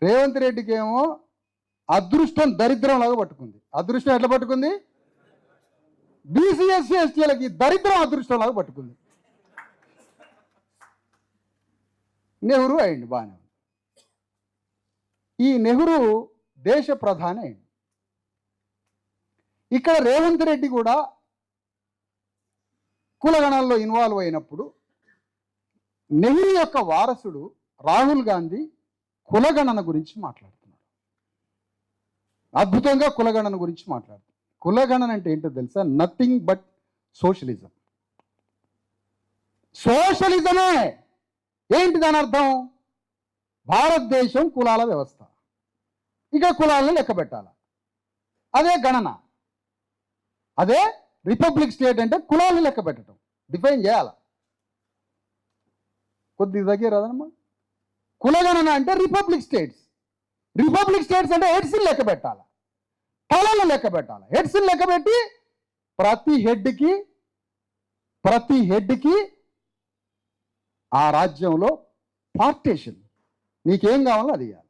రేవంత్ రెడ్డికి ఏమో అదృష్టం దరిద్రంలాగా పట్టుకుంది. అదృష్టం ఎట్లా పట్టుకుంది? బీసీ ఎస్సీ ఎస్టీలకి దరిద్రం అదృష్టంలాగా పట్టుకుంది. నెహ్రూ అయింది, బాగానే ఉంది. ఈ నెహ్రూ దేశ ప్రధాని అయింది. ఇక్కడ రేవంత్ రెడ్డి కూడా కులగణాల్లో ఇన్వాల్వ్ అయినప్పుడు నెహ్రూ యొక్క వారసుడు రాహుల్ గాంధీ కులగణన గురించి మాట్లాడుతున్నాడు. అద్భుతంగా కులగణన గురించి మాట్లాడుతున్నాడు. కులగణన అంటే ఏంటో తెలుసా? Nothing but socialism. సోషలిజమే. ఏంటి దాని అర్థం? భారతదేశం కులాల వ్యవస్థ, ఇక కులాలను లెక్క పెట్టాలి. అదే గణన, అదే రిపబ్లిక్ స్టేట్ అంటే కులాలను లెక్క పెట్టడం, డిఫైన్ చేయాలి. కొద్దిగా దగ్గర రాదమ్మా. కులగణన అంటే రిపబ్లిక్ స్టేట్స్. రిపబ్లిక్ స్టేట్స్ అంటే హెడ్స్ని లెక్క పెట్టాలి, తలను లెక్క పెట్టాలి. హెడ్స్ని లెక్క పెట్టి ప్రతి హెడ్కి ఆ రాజ్యంలో పార్టీషన్, నీకేం కావాలో అది ఇవ్వాలి.